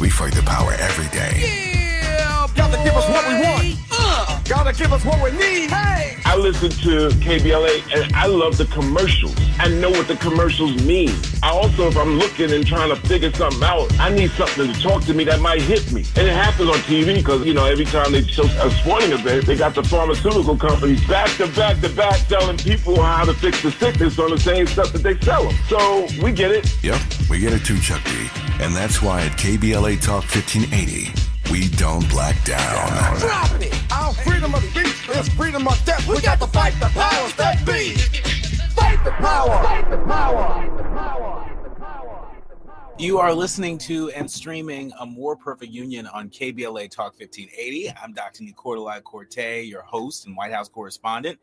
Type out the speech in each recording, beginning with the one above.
We fight the power every day. Yeah, gotta give us what we want. Gotta give us what we need. Hey! I listen to KBLA and I love the commercials. I know what the commercials mean. I also, if I'm looking and trying to figure something out, I need something to talk to me that might hit me. And it happens on TV because, every time they show a sporting event, they got the pharmaceutical companies back to back selling people how to fix the sickness on the same stuff that they sell them. So we get it. Yep, we get it too, Chuck D. And that's why at KBLA Talk 1580, we don't black down. Drop it! Our freedom of speech is freedom of death. We got to fight the powers that be. Fight the power! Fight the power! Fight the power! You are listening to and streaming A More Perfect Union on KBLA Talk 1580. I'm Dr. Nii-Quartelai Quartey, your host and White House correspondent,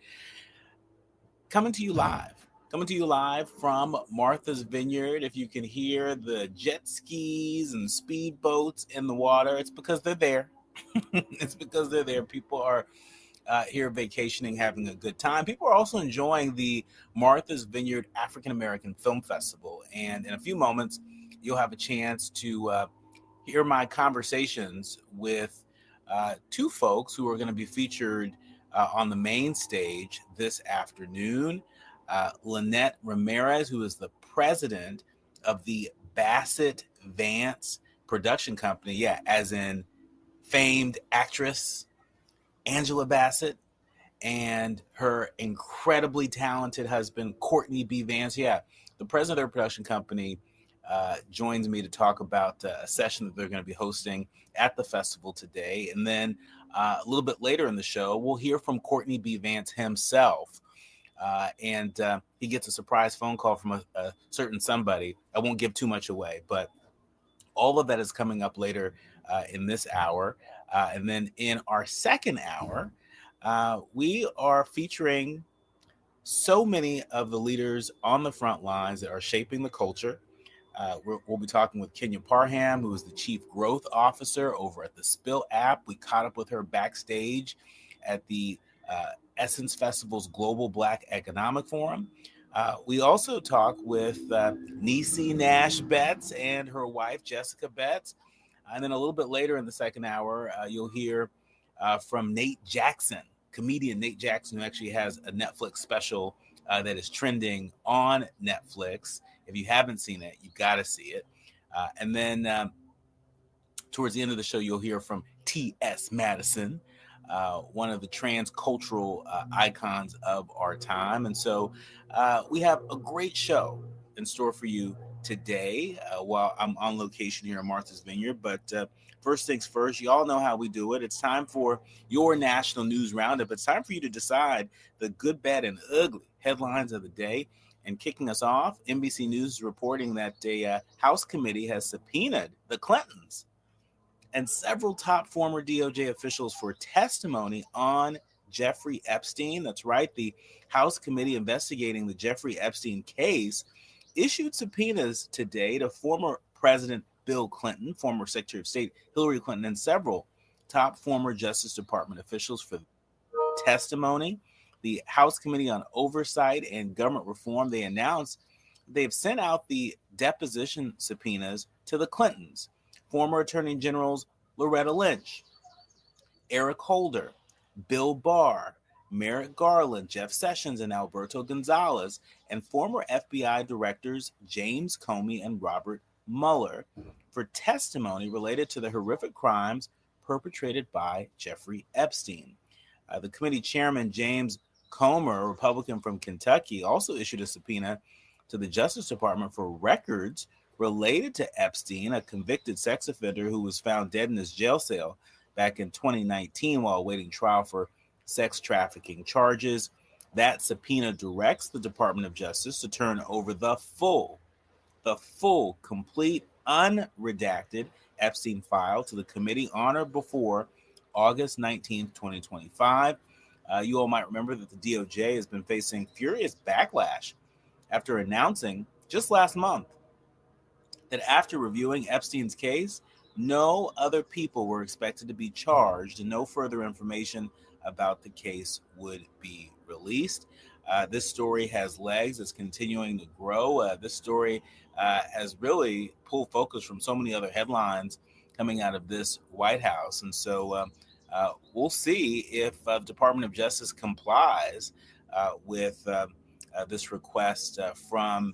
coming to you live from Martha's Vineyard. If you can hear the jet skis and speedboats in the water, it's because they're there. It's because they're there. People are here vacationing, having a good time. People are also enjoying the Martha's Vineyard African American Film Festival. And in a few moments, you'll have a chance to hear my conversations with two folks who are going to be featured on the main stage this afternoon. Lynnette Ramirez, who is the president of the Bassett Vance production company. Yeah, as in famed actress Angela Bassett and her incredibly talented husband, Courtney B. Vance. Yeah, the president of their production company joins me to talk about a session that they're going to be hosting at the festival today. And then a little bit later in the show, we'll hear from Courtney B. Vance himself. And he gets a surprise phone call from a certain somebody. I won't give too much away, but all of that is coming up later in this hour. And then in our second hour, we are featuring so many of the leaders on the front lines that are shaping the culture. We'll be talking with Kenya Parham, who is the Chief Growth Officer over at the Spill app. We caught up with her backstage at the Essence Festival's Global Black Economic Forum. We also talk with Niecy Nash Betts and her wife, Jessica Betts. And then a little bit later in the second hour, you'll hear from Nate Jackson, comedian Nate Jackson, who actually has a Netflix special that is trending on Netflix. If you haven't seen it, you got to see it. And then towards the end of the show, you'll hear from T.S. Madison, one of the transcultural icons of our time. And so we have a great show in store for you today while I'm on location here in Martha's Vineyard. But first things first, you all know how we do it. It's time for your national news roundup. It's time for you to decide the good, bad, and ugly headlines of the day. And kicking us off, NBC News is reporting that a House committee has subpoenaed the Clintons and several top former DOJ officials for testimony on Jeffrey Epstein. That's right. The House committee investigating the Jeffrey Epstein case issued subpoenas today to former President Bill Clinton, former Secretary of State Hillary Clinton, and several top former Justice Department officials for testimony. The House Committee on Oversight and Government Reform, they announced they've sent out the deposition subpoenas to the Clintons, former Attorney Generals Loretta Lynch, Eric Holder, Bill Barr, Merrick Garland, Jeff Sessions, and Alberto Gonzalez, and former FBI directors James Comey and Robert Mueller for testimony related to the horrific crimes perpetrated by Jeffrey Epstein. The committee chairman, James Comer, a Republican from Kentucky, also issued a subpoena to the Justice Department for records related to Epstein, a convicted sex offender who was found dead in his jail cell back in 2019 while awaiting trial for sex trafficking charges. That subpoena directs the Department of Justice to turn over the full, complete, unredacted Epstein file to the committee on or before August 19th, 2025. You all might remember that the DOJ has been facing furious backlash after announcing just last month that after reviewing Epstein's case, no other people were expected to be charged and no further information about the case would be released. This story has legs. It's continuing to grow. This story has really pulled focus from so many other headlines coming out of this White House. And so we'll see if the Department of Justice complies with this request from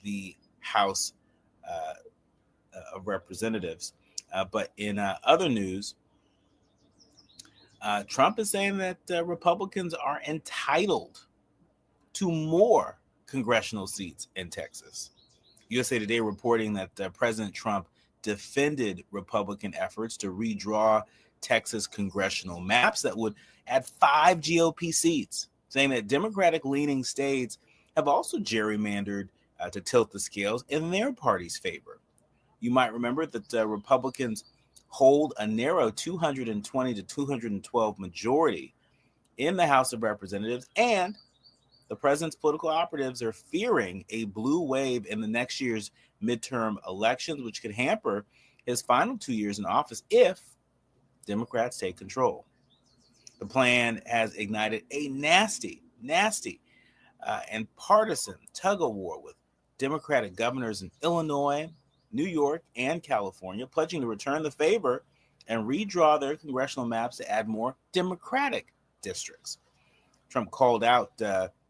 the House of Representatives. But in other news, Trump is saying that Republicans are entitled to more congressional seats in Texas. USA Today reporting that President Trump defended Republican efforts to redraw Texas congressional maps that would add 5 GOP seats, saying that Democratic-leaning states have also gerrymandered to tilt the scales in their party's favor. You might remember that Republicans hold a narrow 220 to 212 majority in the House of Representatives, and the president's political operatives are fearing a blue wave in the next year's midterm elections, which could hamper his final 2 years in office if Democrats take control. The plan has ignited a nasty and partisan tug-of-war with Democratic governors in Illinois, New York, and California pledging to return the favor and redraw their congressional maps to add more Democratic districts. Trump called out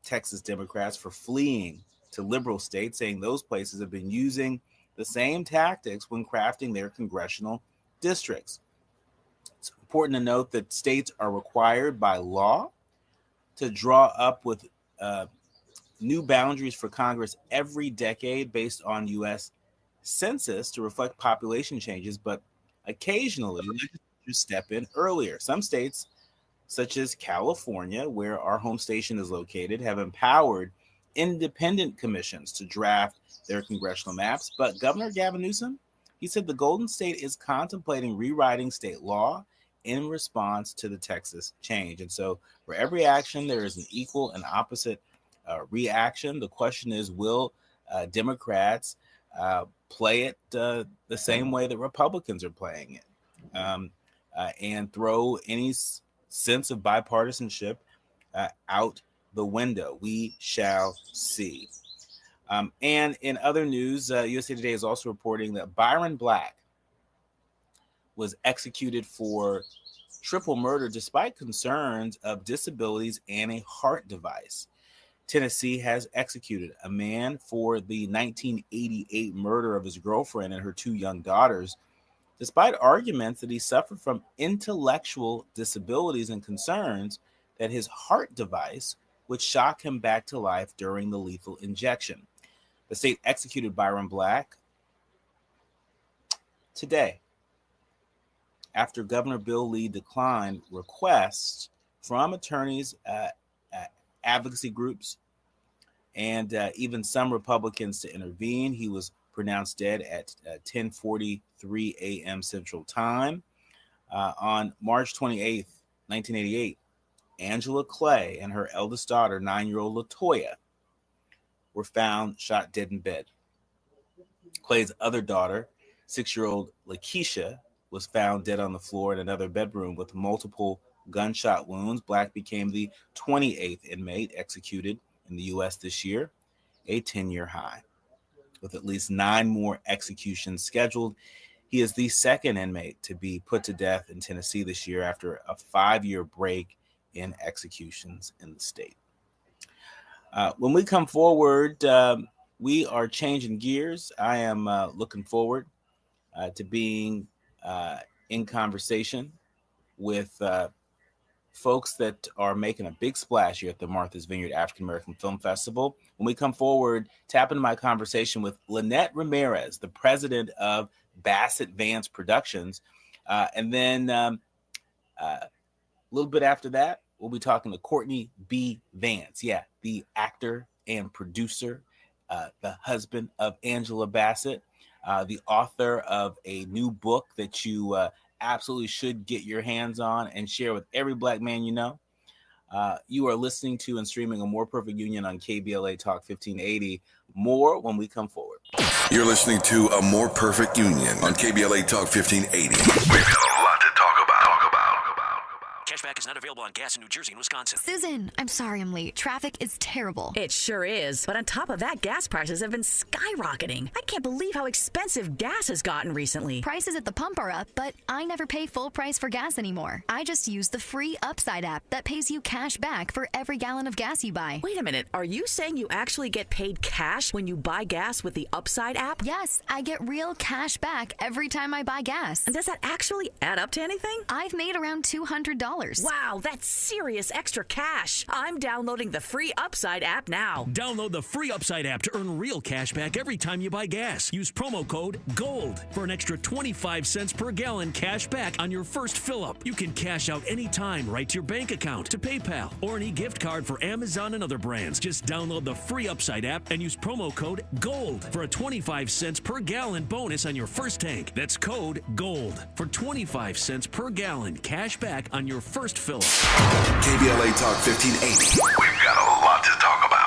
Texas Democrats for fleeing to liberal states, saying those places have been using the same tactics when crafting their congressional districts. It's important to note that states are required by law to draw up with new boundaries for Congress every decade based on U.S. census to reflect population changes, but occasionally legislatures step in earlier. Some states, such as California, where our home station is located, have empowered independent commissions to draft their congressional maps. But Governor Gavin Newsom, he said the Golden State is contemplating rewriting state law in response to the Texas change. And so for every action, there is an equal and opposite reaction. The question is, will Democrats play it the same way that Republicans are playing it and throw any sense of bipartisanship out the window? We shall see. And in other news, USA Today is also reporting that Byron Black was executed for triple murder despite concerns of disabilities and a heart device. Tennessee has executed a man for the 1988 murder of his girlfriend and her 2 young daughters, despite arguments that he suffered from intellectual disabilities and concerns that his heart device would shock him back to life during the lethal injection. The state executed Byron Black today after Governor Bill Lee declined requests from attorneys, advocacy groups, and even some Republicans to intervene. He was pronounced dead at 10:43 a.m. Central Time. On March 28th, 1988, Angela Clay and her eldest daughter, 9-year-old LaToya, were found shot dead in bed. Clay's other daughter, 6-year-old Lakeisha, was found dead on the floor in another bedroom with multiple gunshot wounds. Black became the 28th inmate executed in the U.S. this year, a 10-year high. With at least 9 more executions scheduled, he is the second inmate to be put to death in Tennessee this year after a 5-year break in executions in the state. When we come forward, we are changing gears. I am looking forward to being in conversation with folks that are making a big splash here at the Martha's Vineyard African American Film Festival. When we come forward, tap into my conversation with Lynnette Ramirez, the president of Bassett Vance Productions. And then a little bit after that, we'll be talking to Courtney B. Vance. Yeah, the actor and producer, the husband of Angela Bassett, the author of a new book that you absolutely should get your hands on and share with every Black man you know. You are listening to and streaming A More Perfect Union on KBLA Talk 1580. More when we come forward. You're listening to A More Perfect Union on KBLA Talk 1580. We've got a lot to talk about. Catch Cashback is not available on gas in New Jersey and Wisconsin. Susan, I'm sorry I'm late. Traffic is terrible. It sure is. But on top of that, gas prices have been skyrocketing. I can't believe how expensive gas has gotten recently. Prices at the pump are up, but I never pay full price for gas anymore. I just use the free Upside app that pays you cash back for every gallon of gas you buy. Wait a minute. Are you saying you actually get paid cash when you buy gas with the Upside app? Yes, I get real cash back every time I buy gas. And does that actually add up to anything? I've made around $200. Wow, that's serious extra cash. I'm downloading the free Upside app now. Download the free Upside app to earn real cash back every time you buy gas. Use promo code GOLD for an extra 25 cents per gallon cash back on your first fill-up. You can cash out anytime right to your bank account, to PayPal, or an e-gift card for Amazon and other brands. Just download the free Upside app and use promo code GOLD for a 25 cents per gallon bonus on your first tank. That's code GOLD for 25 cents per gallon cash back on your first fill-up. KBLA Talk 1580. We've got a lot to talk about.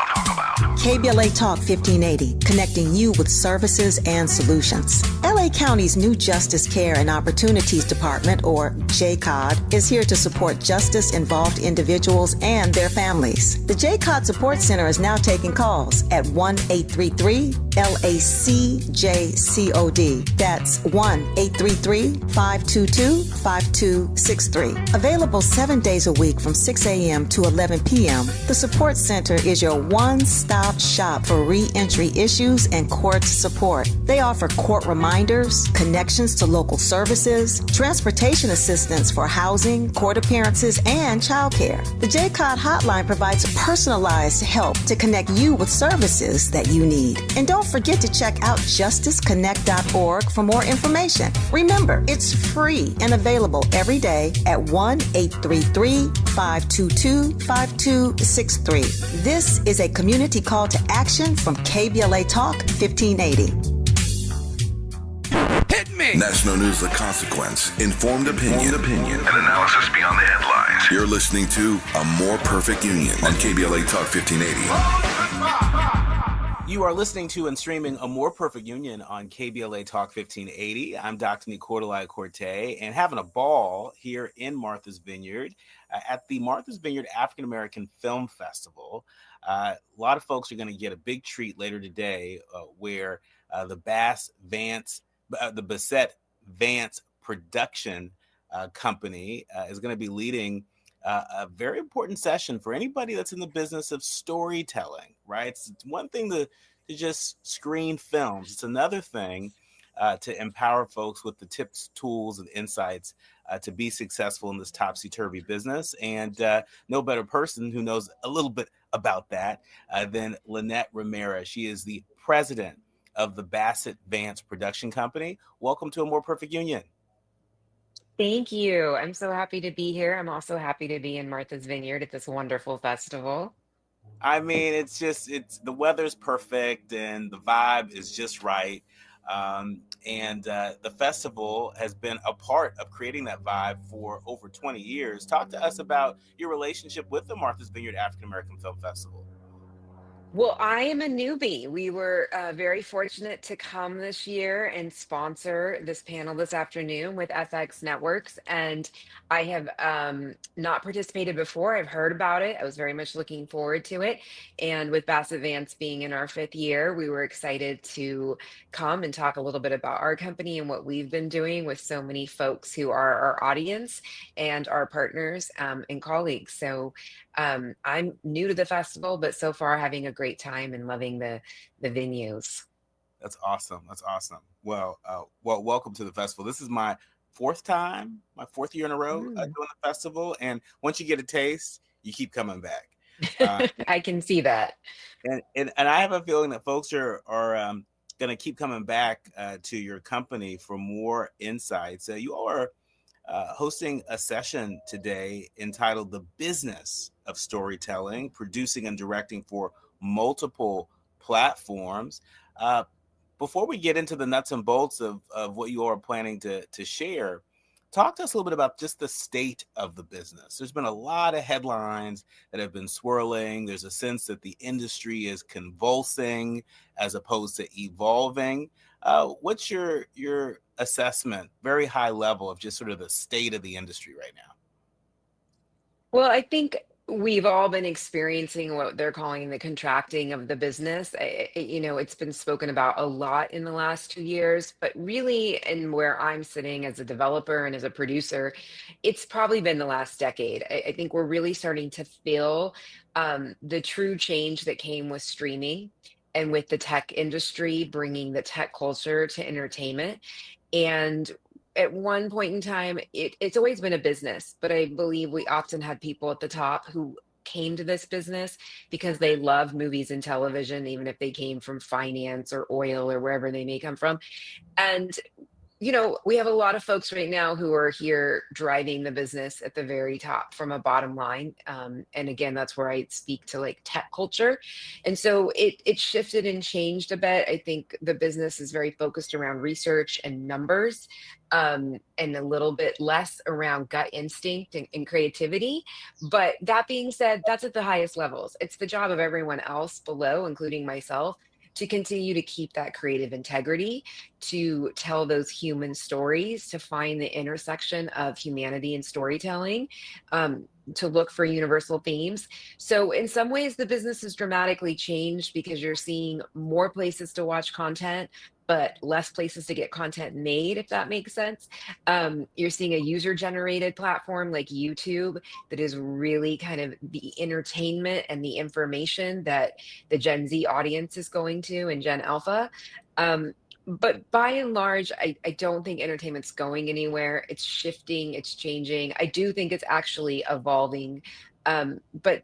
KBLA Talk 1580, connecting you with services and solutions. LA County's new Justice Care and Opportunities Department, or JCOD, is here to support justice-involved individuals and their families. The JCOD Support Center is now taking calls at 1-833-LACJCOD. That's 1-833-522-5263. Available 7 days a week from 6 a.m. to 11 p.m., the Support Center is your one-stop shop for re-entry issues and court support. They offer court reminders, connections to local services, transportation assistance for housing, court appearances, and childcare. The JCOD hotline provides personalized help to connect you with services that you need. And don't forget to check out justiceconnect.org for more information. Remember, it's free and available every day at 1-833-522-5263. This is a community call to action from KBLA Talk 1580. Hit me! National News The Consequence. Informed opinion. And analysis beyond the headlines. You're listening to A More Perfect Union on KBLA Talk 1580. You are listening to and streaming A More Perfect Union on KBLA Talk 1580. I'm Dr. Nii-Quartelai, and having a ball here in Martha's Vineyard at the Martha's Vineyard African American Film Festival. A lot of folks are going to get a big treat later today where the Bassett Vance production company is going to be leading a very important session for anybody that's in the business of storytelling, right? It's one thing to just screen films. It's another thing to empower folks with the tips, tools, and insights to be successful in this topsy-turvy business. And no better person who knows a little bit about that than Lynnette Ramirez. She is the president of the Bassett Vance production company. Welcome to A More Perfect Union. Thank you. I'm so happy to be here. I'm also happy to be in Martha's Vineyard at this wonderful festival. I mean, it's the weather's perfect and the vibe is just right. And the festival has been a part of creating that vibe for over 20 years. Talk to us about your relationship with the Martha's Vineyard African American Film Festival. Well, I am a newbie. We were very fortunate to come this year and sponsor this panel this afternoon with FX Networks. And I have not participated before. I've heard about it. I was very much looking forward to it. And with Bassett Vance being in our 5th year, we were excited to come and talk a little bit about our company and what we've been doing with so many folks who are our audience and our partners and colleagues. So I'm new to the festival, but so far having a great time and loving the venues. That's awesome. That's awesome. Well, welcome to the festival. This is my 4th year in a row doing the festival. And once you get a taste, you keep coming back. I can see that. And I have a feeling that folks are going to keep coming back to your company for more insights. You all are hosting a session today entitled The Business of Storytelling, Producing and Directing for Multiple Platforms. Before we get into the nuts and bolts of what you all are planning to share, talk to us a little bit about just the state of the business. There's been a lot of headlines that have been swirling. There's a sense that the industry is convulsing as opposed to evolving. What's your assessment, very high level, of just sort of the state of the industry right now? Well, I think we've all been experiencing what they're calling the contracting of the business. It's been spoken about a lot in the last 2 years, but really, and where I'm sitting as a developer and as a producer, it's probably been the last decade. I think we're really starting to feel the true change that came with streaming and with the tech industry bringing the tech culture to entertainment. And at one point in time, it's always been a business, but I believe we often had people at the top who came to this business because they love movies and television, even if they came from finance or oil or wherever they may come from. And we have a lot of folks right now who are here driving the business at the very top from a bottom line. And again, that's where I speak to like tech culture. And so it shifted and changed a bit. I think the business is very focused around research and numbers, and a little bit less around gut instinct and creativity. But that being said, that's at the highest levels. It's the job of everyone else below, including myself, to continue to keep that creative integrity, to tell those human stories, to find the intersection of humanity and storytelling, to look for universal themes. So in some ways, the business has dramatically changed because you're seeing more places to watch content, but less places to get content made, if that makes sense. You're seeing a user generated platform like YouTube that is really kind of the entertainment and the information that the Gen Z audience is going to and Gen Alpha. But by and large, I don't think entertainment's going anywhere. It's shifting, it's changing. I do think it's actually evolving. But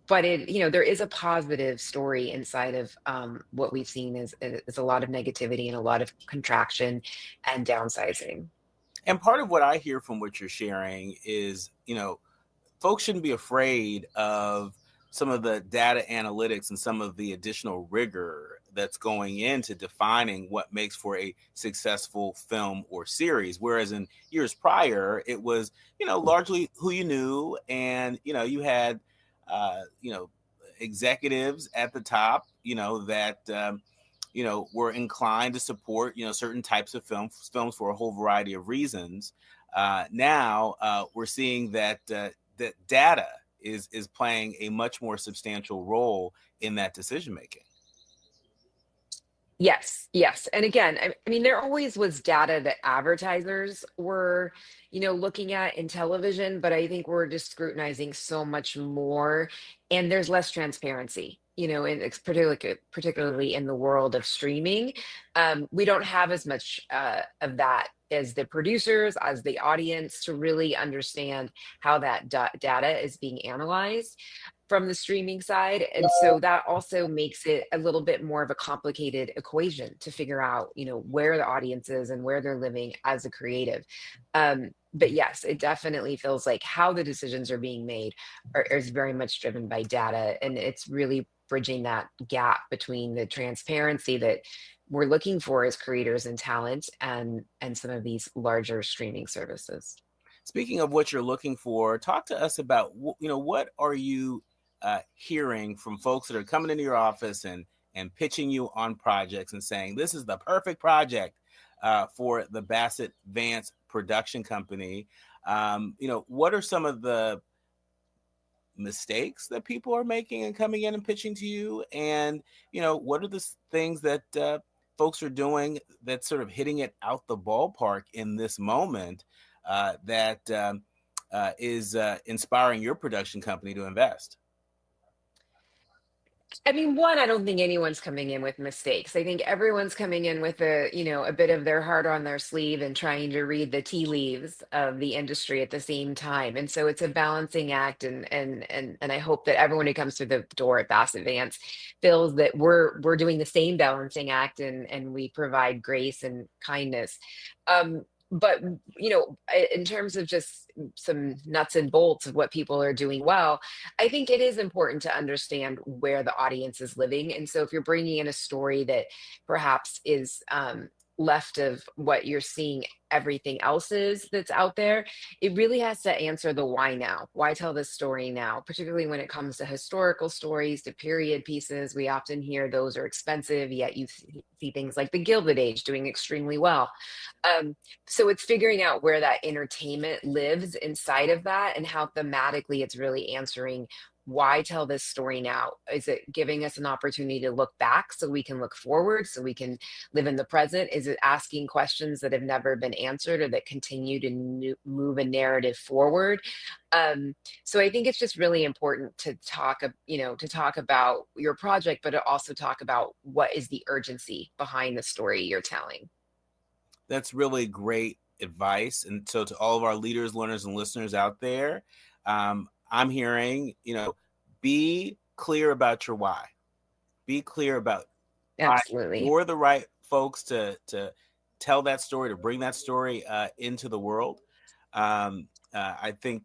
there is a positive story inside of what we've seen is a lot of negativity and a lot of contraction and downsizing. And part of what I hear from what you're sharing is, folks shouldn't be afraid of some of the data analytics and some of the additional rigor that's going into defining what makes for a successful film or series. Whereas in years prior, it was, largely who you knew, and, you had executives at the top, that, were inclined to support, certain types of films for a whole variety of reasons. Now we're seeing that that data is playing a much more substantial role in that decision making. Yes, yes. And again, I mean, there always was data that advertisers were, looking at in television, but I think we're just scrutinizing so much more, and there's less transparency, and it's particularly in the world of streaming. We don't have as much of that as the producers, as the audience, to really understand how that data is being analyzed from the streaming side. And so that also makes it a little bit more of a complicated equation to figure out, where the audience is and where they're living as a creative. But yes, it definitely feels like how the decisions are being made is very much driven by data. And it's really bridging that gap between the transparency that we're looking for as creators and talent and some of these larger streaming services. Speaking of what you're looking for, talk to us about, what are you hearing from folks that are coming into your office and pitching you on projects and saying, this is the perfect project for the Bassett Vance production company. What are some of the mistakes that people are making and coming in and pitching to you? And, what are the things that folks are doing that's sort of hitting it out the ballpark in this moment that is inspiring your production company to invest? I mean, one, I don't think anyone's coming in with mistakes. I think everyone's coming in with a bit of their heart on their sleeve and trying to read the tea leaves of the industry at the same time. And so it's a balancing act. And I hope that everyone who comes through the door at Bassett Vance feels that we're doing the same balancing act, and we provide grace and kindness. But in terms of just some nuts and bolts of what people are doing well, I think it is important to understand where the audience is living. And so if you're bringing in a story that perhaps is left of what you're seeing everything else is that's out there. It really has to answer the why now. Why tell this story now? Particularly when it comes to historical stories, to period pieces. We often hear those are expensive, yet you see things like the Gilded Age doing extremely well. So it's figuring out where that entertainment lives inside of that and how thematically it's really answering why tell this story now? Is it giving us an opportunity to look back so we can look forward, so we can live in the present? Is it asking questions that have never been answered or that continue to move a narrative forward? So I think it's just really important to talk, to talk about your project, but to also talk about what is the urgency behind the story you're telling. That's really great advice. And so to all of our leaders, learners, and listeners out there, I'm hearing, be clear about your why. Be clear about Absolutely. why you're the right folks to tell that story, to bring that story into the world. I think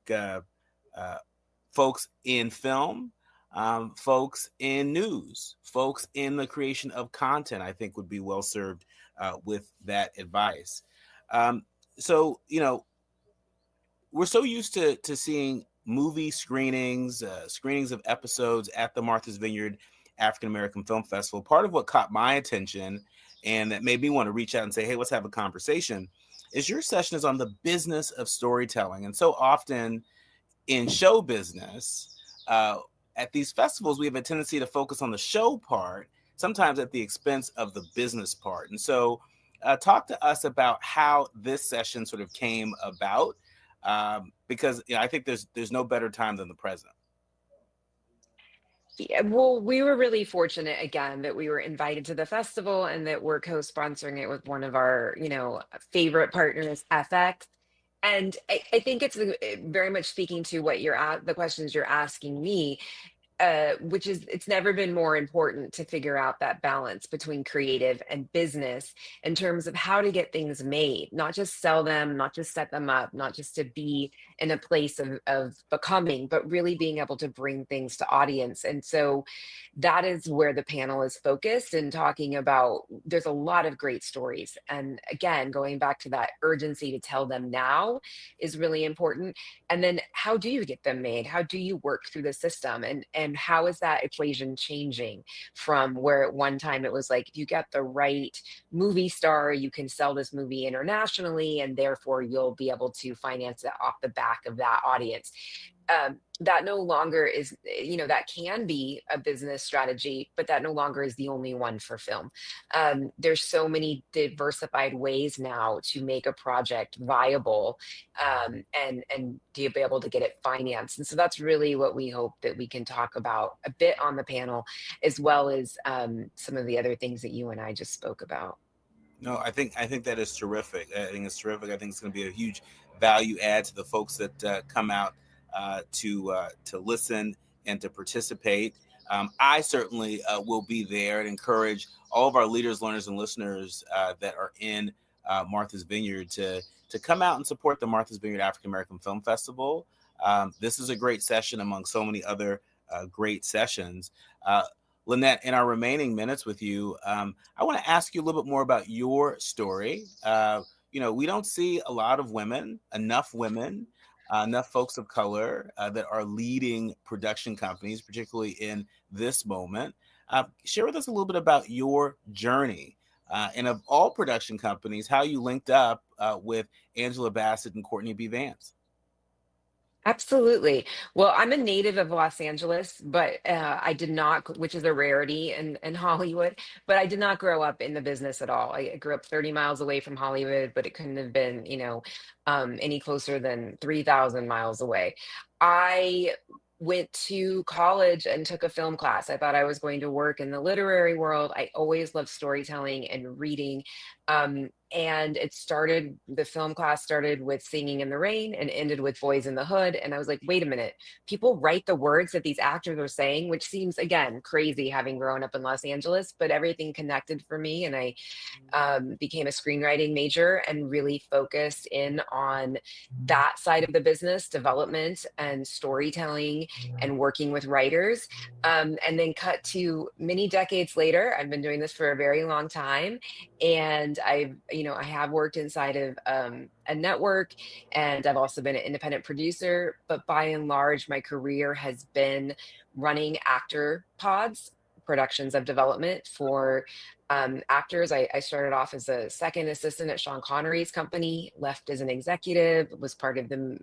folks in film, folks in news, folks in the creation of content, I think would be well served with that advice. So, we're so used to seeing movie screenings, screenings of episodes at the Martha's Vineyard African American Film Festival. Part of what caught my attention and that made me want to reach out and say, hey, let's have a conversation, is your session is on the business of storytelling. And so often in show business, at these festivals, we have a tendency to focus on the show part, sometimes at the expense of the business part. And so talk to us about how this session sort of came about. Because I think there's no better time than the present. Yeah, well, we were really fortunate again that we were invited to the festival and that we're co-sponsoring it with one of our, favorite partners, FX. And I think it's very much speaking to what the questions you're asking me. Which is, it's never been more important to figure out that balance between creative and business in terms of how to get things made, not just sell them, not just set them up, not just to be in a place of becoming, but really being able to bring things to audience. And so that is where the panel is focused and talking about, there's a lot of great stories. And again, going back to that urgency to tell them now is really important. And then how do you get them made? How do you work through the system? And how is that equation changing from where at one time it was like, if you get the right movie star, you can sell this movie internationally, and therefore you'll be able to finance it off the back of that audience. That no longer is, that can be a business strategy, but that no longer is the only one for film. There's so many diversified ways now to make a project viable and to be able to get it financed. And so that's really what we hope that we can talk about a bit on the panel, as well as some of the other things that you and I just spoke about. No, I think that is terrific. I think it's terrific. I think it's going to be a huge value add to the folks that come out to listen and to participate. I certainly will be there and encourage all of our leaders, learners, and listeners that are in Martha's Vineyard to come out and support the Martha's Vineyard African American Film Festival. This is a great session among so many other great sessions. Lynnette, in our remaining minutes with you, I want to ask you a little bit more about your story. We don't see a lot of women, enough folks of color that are leading production companies, particularly in this moment. Share with us a little bit about your journey. And of all production companies, how you linked up with Angela Bassett and Courtney B. Vance. Absolutely. Well, I'm a native of Los Angeles, but I did not, which is a rarity in Hollywood, but I did not grow up in the business at all. I grew up 30 miles away from Hollywood, but it couldn't have been, any closer than 3,000 miles away. I went to college and took a film class. I thought I was going to work in the literary world. I always loved storytelling and reading. And the film class started with Singing in the Rain and ended with Boys in the Hood. And I was like, wait a minute, people write the words that these actors are saying, which seems, again, crazy having grown up in Los Angeles, but everything connected for me. And I became a screenwriting major and really focused in on that side of the business, development and storytelling and working with writers. And then cut to many decades later, I've been doing this for a very long time. And I have worked inside of a network, and I've also been an independent producer, but by and large, my career has been running actor pods, productions of development for actors. I started off as a second assistant at Sean Connery's company, left as an executive, was part of the,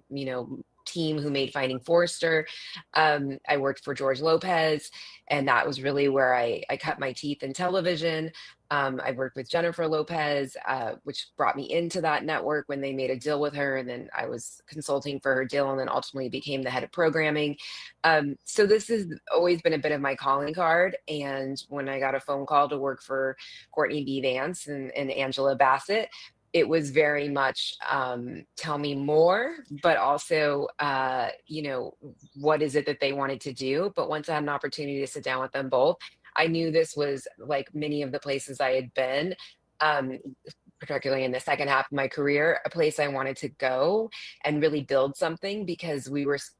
team who made Finding Forrester. I worked for George Lopez, and that was really where I cut my teeth in television. I worked with Jennifer Lopez, which brought me into that network when they made a deal with her. And then I was consulting for her deal and then ultimately became the head of programming. So this has always been a bit of my calling card. And when I got a phone call to work for Courtney B. Vance and Angela Bassett, it was very much tell me more, but also, what is it that they wanted to do? But once I had an opportunity to sit down with them both, I knew this was, like many of the places I had been, particularly in the second half of my career, a place I wanted to go and really build something, because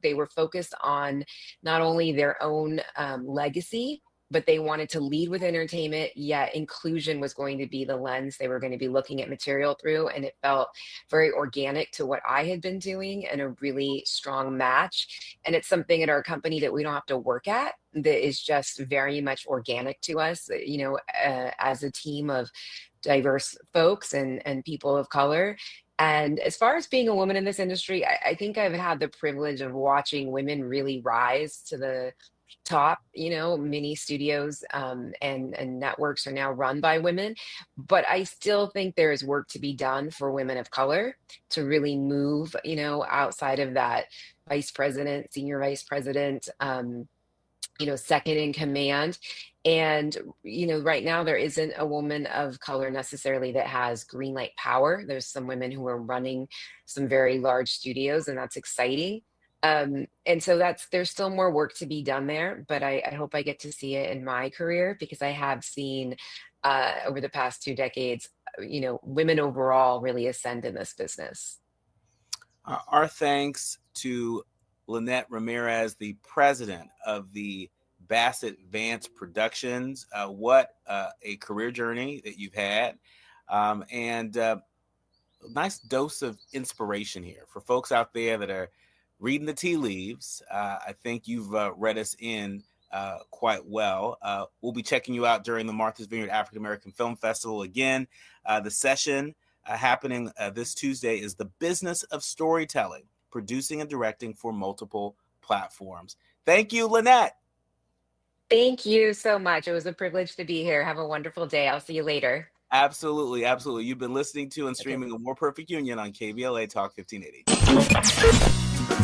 they were focused on not only their own legacy, but they wanted to lead with entertainment, yet inclusion was going to be the lens they were going to be looking at material through. And it felt very organic to what I had been doing and a really strong match. And it's something at our company that we don't have to work at, that is just very much organic to us, as a team of diverse folks and people of color. And as far as being a woman in this industry, I think I've had the privilege of watching women really rise to the top. Many studios and networks are now run by women, but I still think there is work to be done for women of color to really move, outside of that vice president, senior vice president, second in command. And, right now there isn't a woman of color necessarily that has green light power. There's some women who are running some very large studios, and that's exciting. And so there's still more work to be done there, but I hope I get to see it in my career, because I have seen over the past 2 decades, women overall really ascend in this business. Our thanks to Lynnette Ramirez, the president of the Bassett Vance Productions. What a career journey that you've had, and a nice dose of inspiration here for folks out there that are reading the tea leaves. I think you've read us in quite well. We'll be checking you out during the Martha's Vineyard African American Film Festival again. The session happening this Tuesday is The Business of Storytelling, Producing and Directing for Multiple Platforms. Thank you, Lynnette. Thank you so much. It was a privilege to be here. Have a wonderful day. I'll see you later. Absolutely. Absolutely. You've been listening to and streaming A More Perfect Union on KBLA Talk 1580.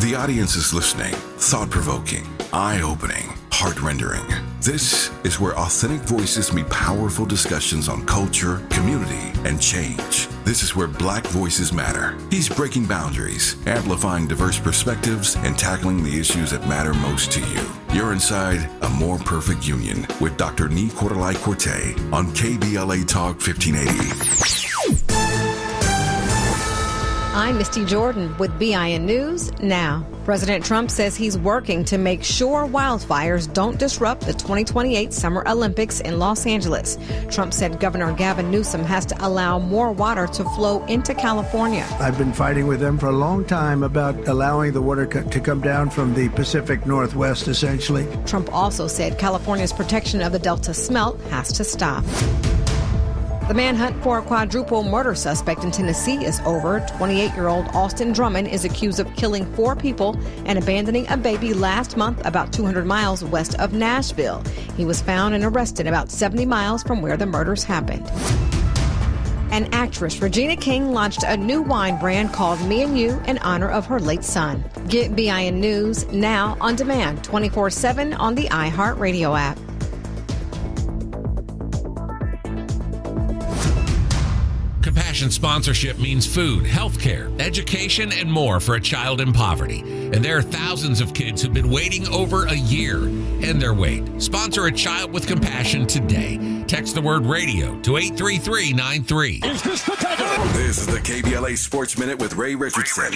The audience is listening. Thought-provoking, eye-opening, heart-rendering. This is where authentic voices meet powerful discussions on culture, community, and change. This is where Black voices matter. He's breaking boundaries, amplifying diverse perspectives, and tackling the issues that matter most to you. You're inside A More Perfect Union with Dr. Nii-Quartelai Quartey on KBLA Talk 1580. I'm Misty Jordan with BIN News Now. President Trump says he's working to make sure wildfires don't disrupt the 2028 Summer Olympics in Los Angeles. Trump said Governor Gavin Newsom has to allow more water to flow into California. I've been fighting with them for a long time about allowing the water to come down from the Pacific Northwest, essentially. Trump also said California's protection of the Delta smelt has to stop. The manhunt for a quadruple murder suspect in Tennessee is over. 28-year-old Austin Drummond is accused of killing 4 people and abandoning a baby last month about 200 miles west of Nashville. He was found and arrested about 70 miles from where the murders happened. And actress Regina King launched a new wine brand called Me and You in honor of her late son. Get BIN News now on demand 24/7 on the iHeartRadio app. Compassion sponsorship means food, healthcare, education, and more for a child in poverty. And there are thousands of kids who've been waiting over a year. End their wait. Sponsor a child with compassion today. Text the word radio to 83393. This is the KBLA Sports Minute with Ray Richardson.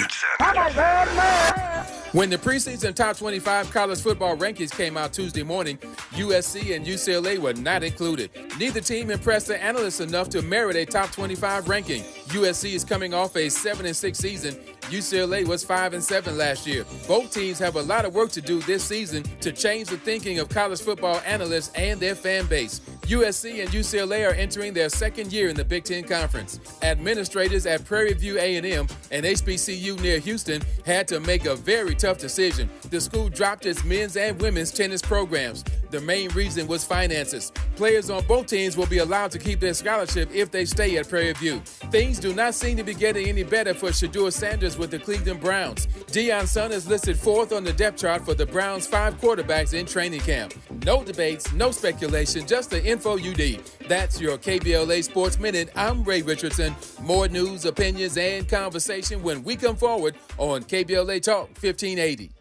When the preseason top 25 college football rankings came out Tuesday morning, USC and UCLA were not included. Neither team impressed the analysts enough to merit a top 25 ranking. USC is coming off a 7-6 season. UCLA was 5-7 last year. Both teams have a lot of work to do this season to change the thinking of college football analysts and their fan base. USC and UCLA are entering their second year in the Big Ten Conference. Administrators at Prairie View A&M and HBCU near Houston had to make a very tough decision. The school dropped its men's and women's tennis programs. The main reason was finances. Players on both teams will be allowed to keep their scholarship if they stay at Prairie View. Things do not seem to be getting any better for Shedeur Sanders with the Cleveland Browns. Deion Sanders listed fourth on the depth chart for the Browns' 5 quarterbacks in training camp. No debates, no speculation, just the info you need. That's your KBLA Sports Minute. I'm Ray Richardson. More news, opinions, and conversation when we come forward on KBLA Talk 1580.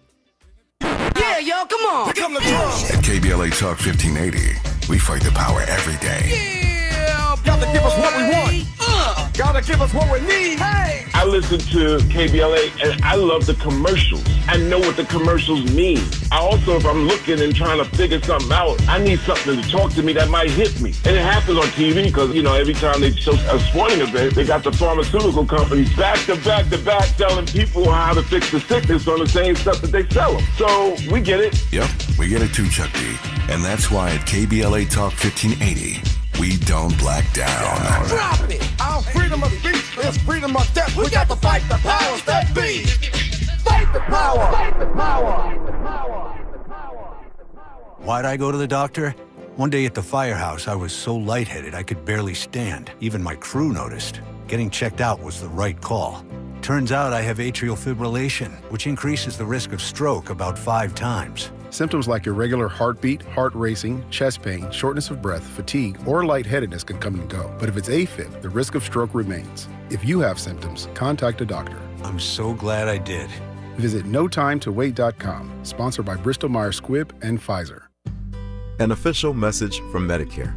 Yeah, yo, come on. Here come the drums. At KBLA Talk 1580, we fight the power every day. Yeah, gotta give us what we want. Gotta give us what we need. Hey. I listen to KBLA and I love the commercials. I know what the commercials mean. I also, if I'm looking and trying to figure something out, I need something to talk to me that might hit me. And it happens on TV because, you know, every time they show a sporting event, they got the pharmaceutical companies back to back telling people how to fix the sickness on the same stuff that they sell them. So we get it. Yep, we get it too, Chuck D. And that's why at KBLA Talk 1580, we don't black down. Drop it. Our freedom of speech is freedom of death. We got to fight the powers that be. Fight the power. Fight the power. Why'd I go to the doctor? One day at the firehouse, I was so lightheaded I could barely stand. Even my crew noticed. Getting checked out was the right call. Turns out I have atrial fibrillation, which increases the risk of stroke about 5 times. Symptoms like irregular heartbeat, heart racing, chest pain, shortness of breath, fatigue, or lightheadedness can come and go. But if it's AFib, the risk of stroke remains. If you have symptoms, contact a doctor. I'm so glad I did. Visit NoTimeToWait.com, sponsored by Bristol-Myers Squibb and Pfizer. An official message from Medicare.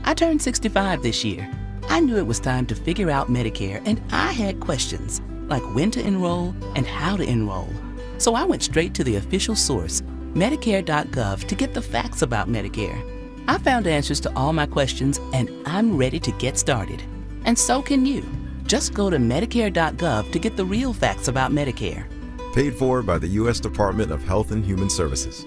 I turned 65 this year. I knew it was time to figure out Medicare, and I had questions, like when to enroll and how to enroll. So I went straight to the official source, Medicare.gov, to get the facts about Medicare. I found answers to all my questions, and I'm ready to get started. And so can you. Just go to Medicare.gov to get the real facts about Medicare. Paid for by the U.S. Department of Health and Human Services.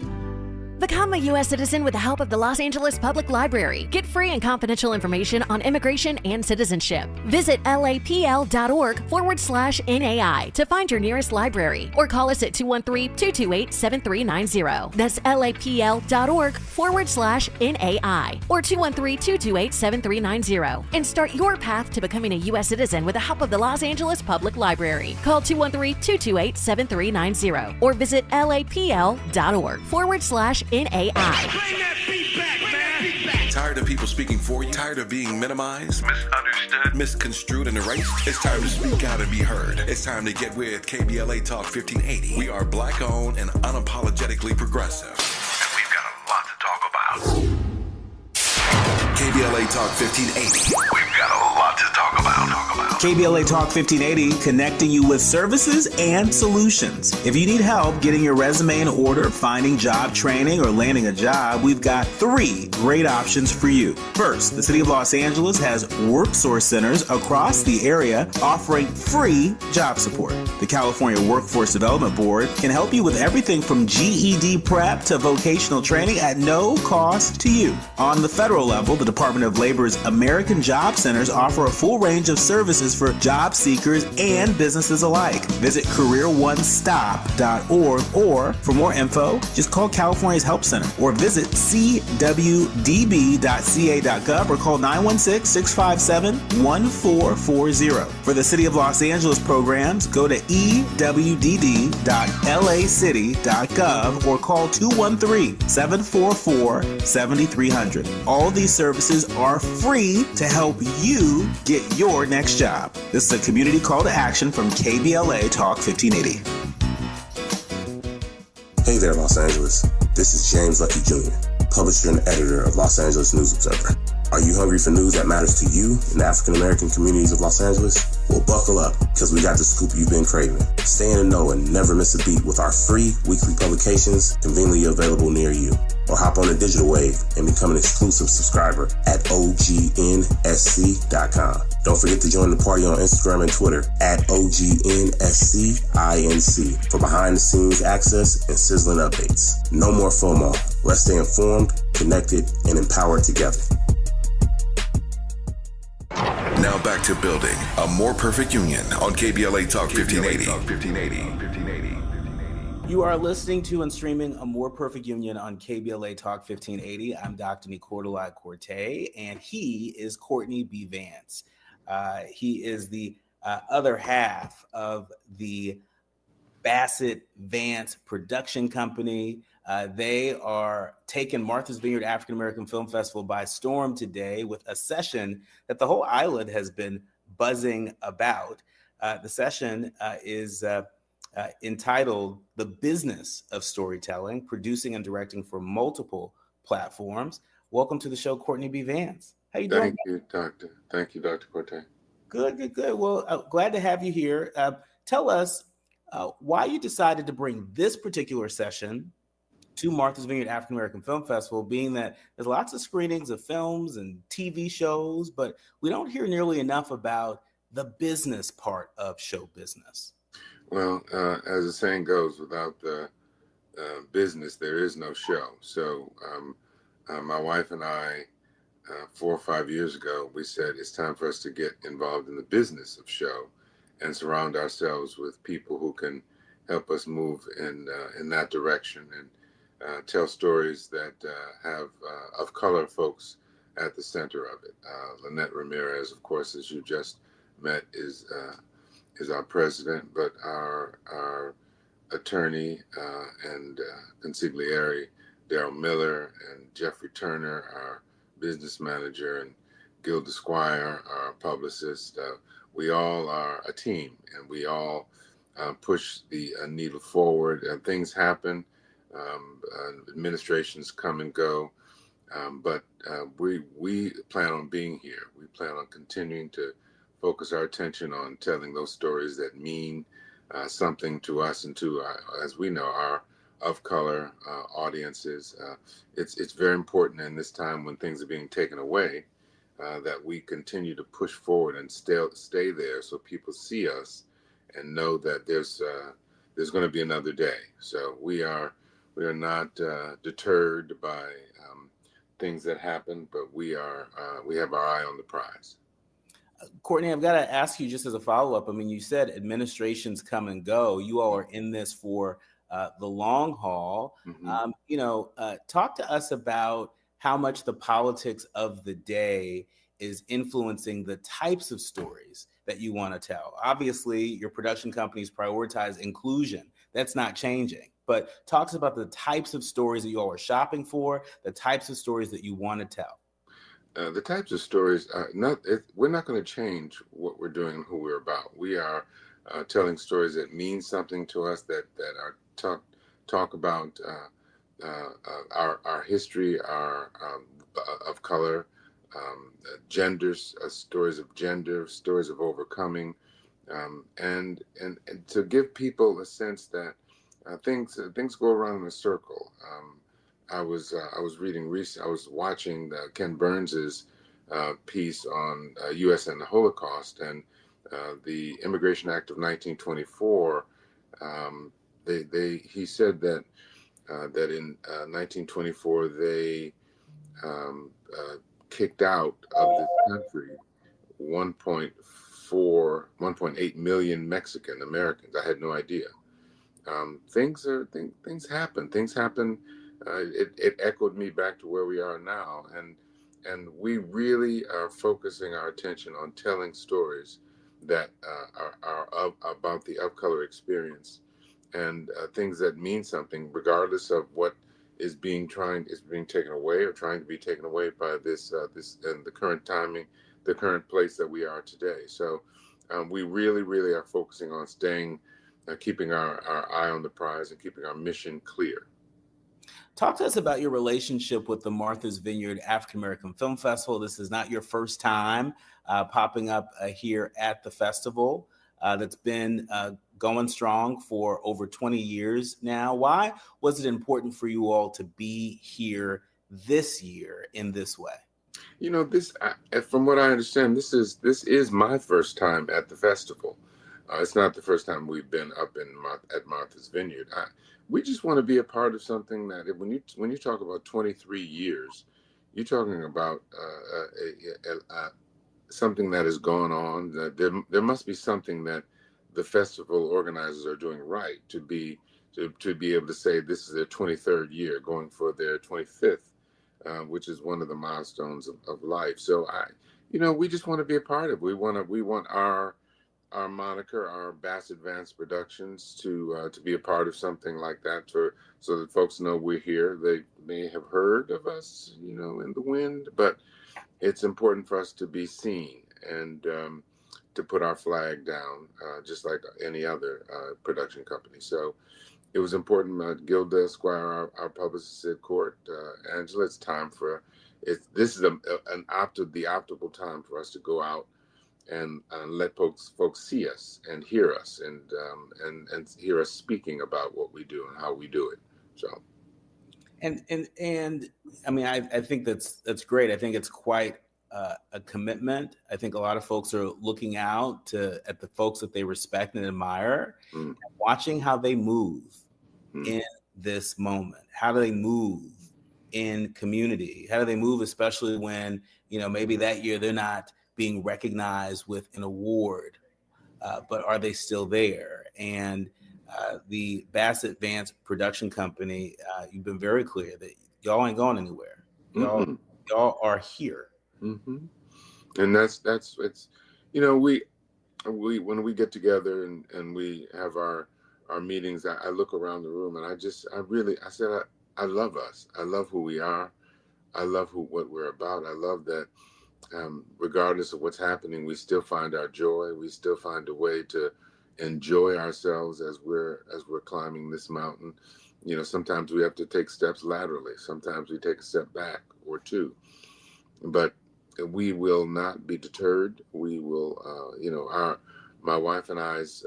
Become a U.S. citizen with the help of the Los Angeles Public Library. Get free and confidential information on immigration and citizenship. Visit lapl.org/NAI to find your nearest library or call us at 213-228-7390. That's lapl.org/NAI or 213-228-7390 and start your path to becoming a U.S. citizen with the help of the Los Angeles Public Library. Call 213-228-7390 or visit lapl.org/NAI. Tired of people speaking for you? Tired of being minimized, misunderstood, misconstrued, and erased? It's time to speak out and be heard. It's time to get with KBLA Talk 1580. We are black-owned and unapologetically progressive. And we've got a lot to talk about. KBLA Talk 1580. We've got a lot to talk about. KBLA Talk 1580, connecting you with services and solutions. If you need help getting your resume in order, finding job training, or landing a job, we've got 3 great options for you. First, the City of Los Angeles has WorkSource centers across the area offering free job support. The California Workforce Development Board can help you with everything from GED prep to vocational training at no cost to you. On the federal level, the Department of Labor's American Job Centers offer a full range of services for job seekers and businesses alike. Visit careeronestop.org or for more info, just call California's Help Center or visit cwdb.ca.gov or call 916-657-1440. For the City of Los Angeles programs, go to ewdd.lacity.gov or call 213-744-7300. All these services are free to help you get your next job. Shop. This is a community call to action from KBLA Talk 1580. Hey there, Los Angeles. This is James Lucky Jr., publisher and editor of Los Angeles News Observer. Are you hungry for news that matters to you in the African-American communities of Los Angeles? Well, buckle up, because we got the scoop you've been craving. Stay in the know and never miss a beat with our free weekly publications conveniently available near you. Or hop on the digital wave and become an exclusive subscriber at OGNSC.com. Don't forget to join the party on Instagram and Twitter at OGNSCINC for behind-the-scenes access and sizzling updates. No more FOMO. Let's stay informed, connected, and empowered together. Now back to building a more perfect union on KBLA Talk 1580. You are listening to and streaming A More Perfect Union on KBLA Talk 1580. I'm Dr. Nii-Quartelai Quartey, and he is Courtney B. Vance. He is the other half of the Bassett Vance production company. They are taking Martha's Vineyard African American Film Festival by storm today with a session that the whole island has been buzzing about. The session is entitled The Business of Storytelling, Producing and Directing for Multiple Platforms. Welcome to the show, Courtney B. Vance. How you doing? Thank you, Doctor. Thank you, Dr. Quartey. Good. Well, glad to have you here. Tell us why you decided to bring this particular session to Martha's Vineyard African American Film Festival, being that there's lots of screenings of films and TV shows, but we don't hear nearly enough about the business part of show business. Well, as the saying goes, without the business, there is no show. So my wife and I, 4 or 5 years ago, we said it's time for us to get involved in the business of show and surround ourselves with people who can help us move in that direction and tell stories that have of color folks at the center of it. Lynnette Ramirez, of course, as you just met, is our president, but our attorney and consigliere, Daryl Miller, and Jeffrey Turner, our business manager, and Gilda Squire, our publicist. We all are a team, and we all push the needle forward. And things happen. Administrations come and go, but we plan on being here. We plan on continuing to focus our attention on telling those stories that mean something to us and to, as we know, our of color audiences. It's very important in this time when things are being taken away that we continue to push forward and stay there so people see us and know that there's going to be another day. So we are not deterred by things that happen, but we have our eye on the prize. Courtney, I've got to ask you just as a follow-up. I mean, you said administrations come and go. You all are in this for the long haul. Mm-hmm. Talk to us about how much the politics of the day is influencing the types of stories that you want to tell. Obviously, your production companies prioritize inclusion. That's not changing. But talk to us about the types of stories that you all are shopping for, the types of stories that you want to tell. The types of stories, we're not going to change what we're doing and who we're about. We are telling stories that mean something to us, that are talk about our history, our of color, genders, stories of gender, stories of overcoming, and to give people a sense that things go around in a circle. I was reading recently. I was watching Ken Burns's piece on U.S. and the Holocaust and the Immigration Act of 1924. He said that in 1924 they kicked out of the country 1.8 million Mexican Americans. I had no idea. Things happen. It echoed me back to where we are now, and we really are focusing our attention on telling stories that are about the of color experience and things that mean something, regardless of what is being taken away or trying to be taken away by this and the current timing, the current place that we are today. So we really, really are focusing on keeping our eye on the prize and keeping our mission clear. Talk to us about your relationship with the Martha's Vineyard African American Film Festival. This is not your first time popping up here at the festival. That's been going strong for over 20 years now. Why was it important for you all to be here this year in this way? You know, from what I understand, this is my first time at the festival. It's not the first time we've been up at Martha's Vineyard. We just want to be a part of something that, when you talk about 23 years, you're talking about something that has gone on. That there must be something that the festival organizers are doing right to be able to say this is their 23rd year, going for their 25th, which is one of the milestones of life. So we just want to be a part of it. We want our moniker, our Bassett Vance Productions, to be a part of something like that, so that folks know we're here. They may have heard of us, in the wind, but it's important for us to be seen and to put our flag down, just like any other production company. So it was important. Gilda Esquire, our publicist, said, Angela, it's time for it. This is the optimal time for us to go out and let folks see us and hear us and hear us speaking about what we do and how we do it. So, and I mean, I think that's great. I think it's quite a commitment. I think a lot of folks are looking out at the folks that they respect and admire, and watching how they move in this moment. How do they move in community? How do they move, especially when, maybe that year they're not being recognized with an award, but are they still there? And the Bassett Vance production company, you've been very clear that y'all ain't going anywhere. Y'all are here. Mm-hmm. And that's it's, we when we get together and we have our meetings, I look around the room and I said, I love us. I love who we are. I love what we're about. I love that regardless of what's happening, we still find our joy. We still find a way to enjoy ourselves as we're climbing this mountain. Sometimes we have to take steps laterally. Sometimes we take a step back or two, but we will not be deterred. We will, my wife and I's,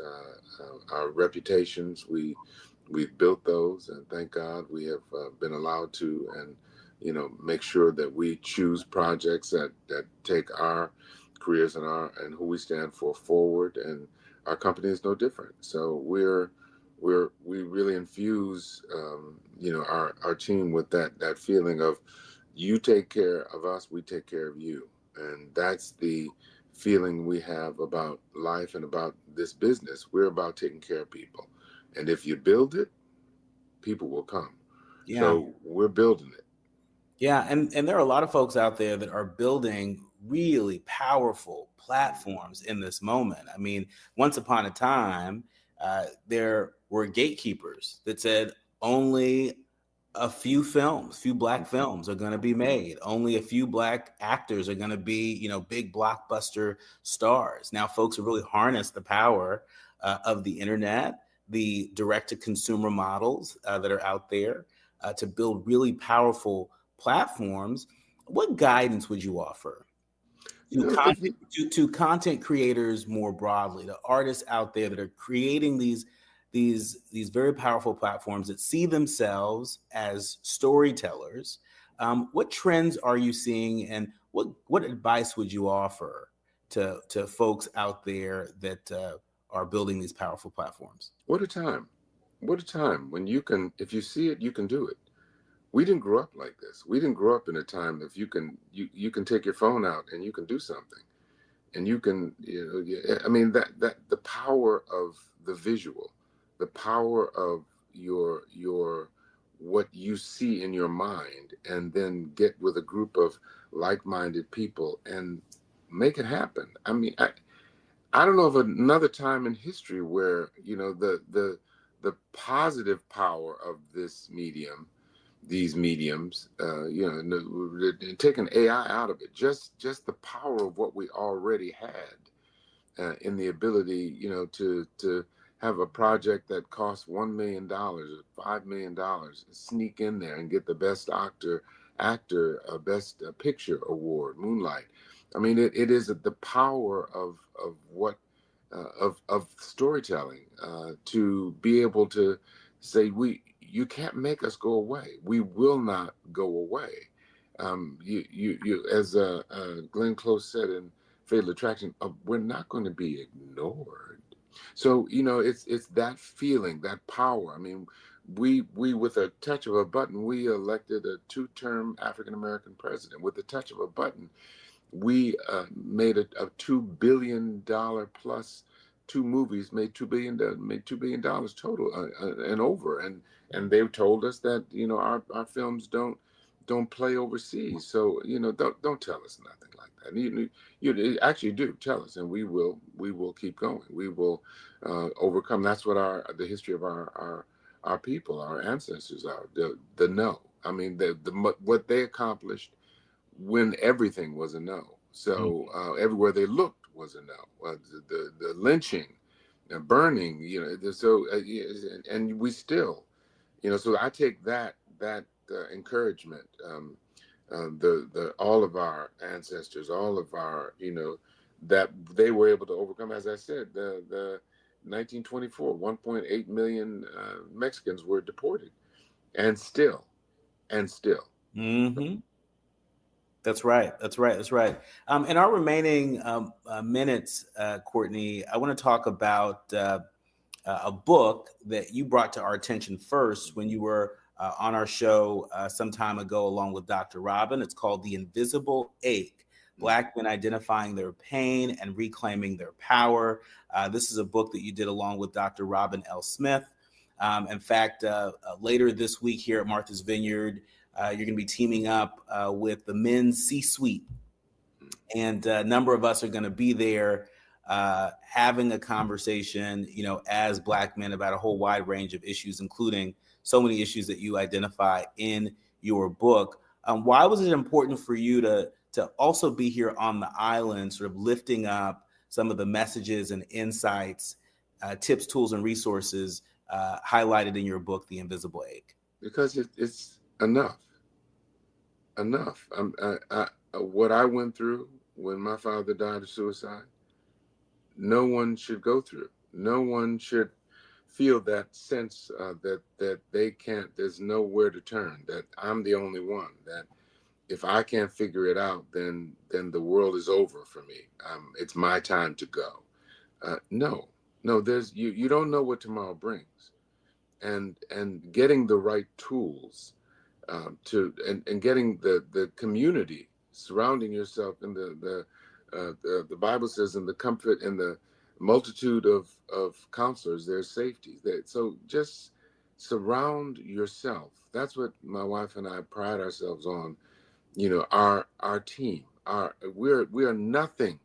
our reputations, we've built those, and thank God we have been allowed to, and make sure that we choose projects that take our careers and who we stand for forward. And our company is no different. So we really infuse, our team with that feeling of, you take care of us, we take care of you. And that's the feeling we have about life and about this business. We're about taking care of people. And if you build it, people will come. Yeah. So we're building it. Yeah, and there are a lot of folks out there that are building really powerful platforms in this moment. I mean, once upon a time, there were gatekeepers that said only a few Black films are going to be made. Only a few Black actors are going to be, big blockbuster stars. Now, folks have really harnessed the power of the internet, the direct-to-consumer models that are out there to build really powerful platforms. What guidance would you offer to content creators more broadly, to artists out there that are creating these very powerful platforms that see themselves as storytellers? What trends are you seeing, and what advice would you offer to folks out there that are building these powerful platforms? What a time when if you see it, you can do it. We didn't grow up like this. We didn't grow up in a time that you can take your phone out and you can do something, and you can, that the power of the visual, the power of your what you see in your mind, and then get with a group of like-minded people and make it happen. I mean, I don't know of another time in history where the positive power of these mediums, taking AI out of it, just the power of what we already had, in the ability, to have a project that costs $1 million or $5 million, sneak in there and get the best actor, best picture award, Moonlight. I mean, it is the power of what of storytelling to be able to say you can't make us go away. We will not go away. You as Glenn Close said in Fatal Attraction, we're not going to be ignored. So it's that feeling, that power. I mean, we with a touch of a button, we elected a 2-term African American president. With the touch of a button, we made a $2 billion plus. 2 movies made $2 billion total and over. And they told us that our films don't play overseas. So don't tell us nothing like that. You actually do tell us, and we will keep going. We will overcome. That's what the history of our people, our ancestors are. The no. I mean, what they accomplished when everything was a no. So everywhere they looked was a no. The lynching, burning, and we still, so I take that encouragement, the all of our ancestors, all of our, that they were able to overcome. As I said, the 1924, 1.8 million Mexicans were deported, and still. Mm-hmm. That's right. In our remaining minutes, Courtney, I want to talk about a book that you brought to our attention first when you were on our show some time ago, along with Dr. Robin. It's called The Invisible Ache: Black Men Identifying Their Pain and Reclaiming Their Power. This is a book that you did along with Dr. Robin L. Smith. In fact, later this week here at Martha's Vineyard, you're going to be teaming up with the men's C-suite. And a number of us are going to be there having a conversation, as Black men about a whole wide range of issues, including so many issues that you identify in your book. Why was it important for you to also be here on the island, sort of lifting up some of the messages and insights, tips, tools, and resources highlighted in your book, The Invisible Ache? Because it's enough. What I went through when my father died of suicide, no one should go through. No one should feel that sense that they can't, there's nowhere to turn, that I'm the only one, that if I can't figure it out, then the world is over for me. It's my time to go. No, there's you don't know what tomorrow brings. And getting the right tools and getting the community, surrounding yourself in the Bible says in the comfort and the multitude of counselors, there's safety. So just surround yourself. That's what my wife and I pride ourselves on. Our team, we are nothing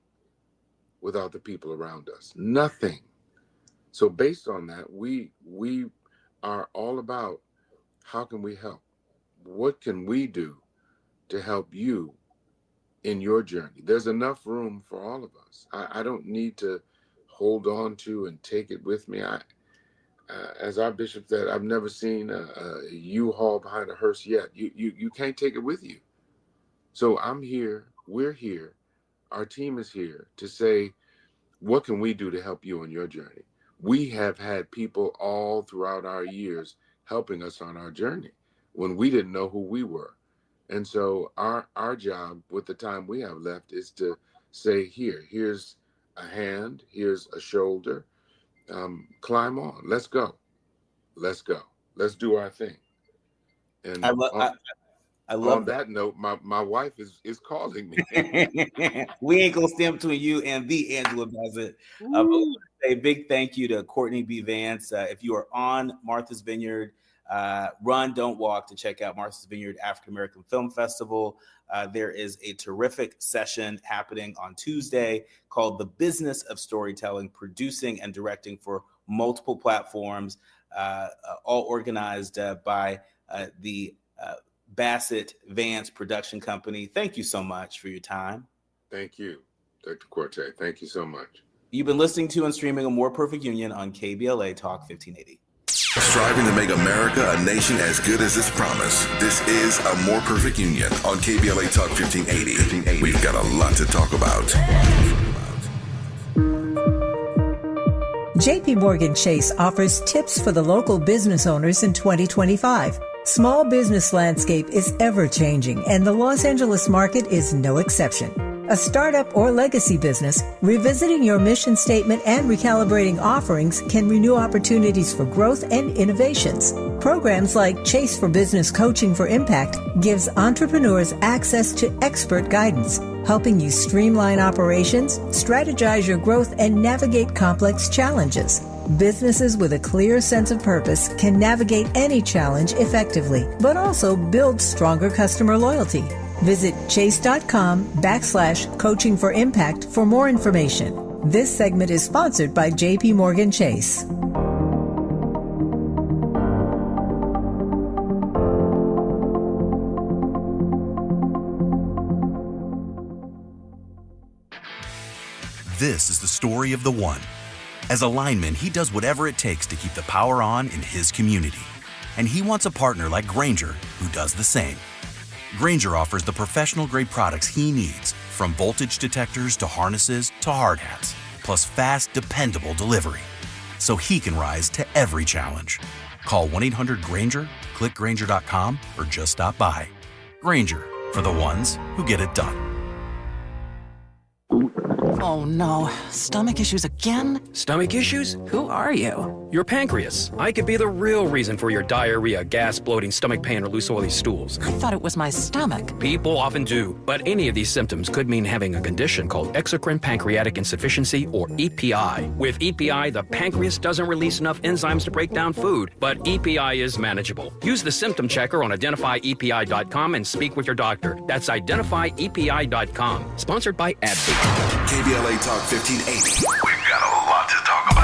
without the people around us. Nothing. So based on that, we are all about how can we help? What can we do to help you in your journey? There's enough room for all of us. I don't need to hold on to and take it with me. As our bishop said, I've never seen a U-Haul behind a hearse yet. You can't take it with you. So I'm here, we're here, our team is here to say, what can we do to help you on your journey? We have had people all throughout our years helping us on our journey when we didn't know who we were. And so our job with the time we have left is to say, here's a hand, here's a shoulder, climb on, let's go. Let's do our thing. And I love that note. My wife is calling me. We ain't gonna stand between you and the Angela Bassett. A big thank you to Courtney B. Vance. If you are on Martha's Vineyard, run, don't walk to check out Martha's Vineyard African American Film Festival. There is a terrific session happening on Tuesday called The Business of Storytelling, Producing and Directing for Multiple Platforms, all organized by the Bassett Vance production company. Thank you so much for your time. Thank you, Dr. Quartey. Thank you so much. You've been listening to and streaming A More Perfect Union on KBLA Talk 1580. Striving to make America a nation as good as its promise. This is A More Perfect Union on KBLA Talk 1580. We've got a lot to talk about. JP Morgan Chase offers tips for the local business owners in 2025. Small business landscape is ever changing, and the Los Angeles market is no exception. A startup or legacy business, revisiting your mission statement and recalibrating offerings can renew opportunities for growth and innovations. Programs like Chase for Business Coaching for Impact gives entrepreneurs access to expert guidance, helping you streamline operations, strategize your growth, and navigate complex challenges. Businesses with a clear sense of purpose can navigate any challenge effectively, but also build stronger customer loyalty. Visit chase.com/coaching for impact for more information. This segment is sponsored by JP Morgan Chase. This is the story of the one. As a lineman, he does whatever it takes to keep the power on in his community. And he wants a partner like Grainger who does the same. Grainger offers the professional-grade products he needs, from voltage detectors to harnesses to hard hats, plus fast, dependable delivery, so he can rise to every challenge. Call 1-800-GRAINGER, click Grainger.com, or just stop by. Grainger, for the ones who get it done. Oh no, stomach issues again? Stomach issues? Who are you? Your pancreas. I could be the real reason for your diarrhea, gas, bloating, stomach pain, or loose oily stools. I thought it was my stomach. People often do, but any of these symptoms could mean having a condition called exocrine pancreatic insufficiency, or EPI. With EPI, the pancreas doesn't release enough enzymes to break down food, but EPI is manageable. Use the symptom checker on identifyepi.com and speak with your doctor. That's identifyepi.com. Sponsored by AbbVie. KBLA Talk 1580. We've got a lot to talk about.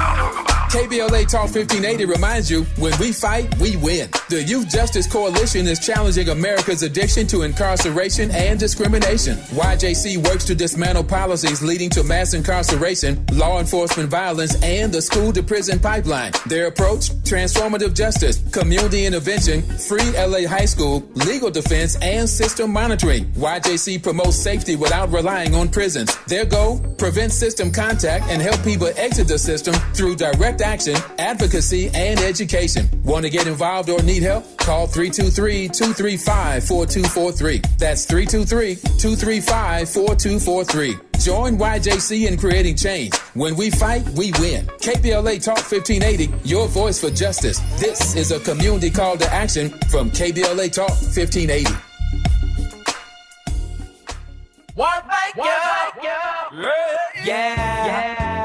KBLA Talk 1580 reminds you, when we fight, we win. The Youth Justice Coalition is challenging America's addiction to incarceration and discrimination. YJC works to dismantle policies leading to mass incarceration, law enforcement violence, and the school-to-prison pipeline. Their approach? Transformative justice, community intervention, free LA high school, legal defense, and system monitoring. YJC promotes safety without relying on prisons. Their goal? Prevent system contact and help people exit the system through direct action, advocacy, and education. Want to get involved or need help? Call 323-235-4243. That's 323-235-4243. Join YJC in creating change. When we fight, we win. KBLA Talk 1580, your voice for justice. This is a community call to action from KBLA Talk 1580.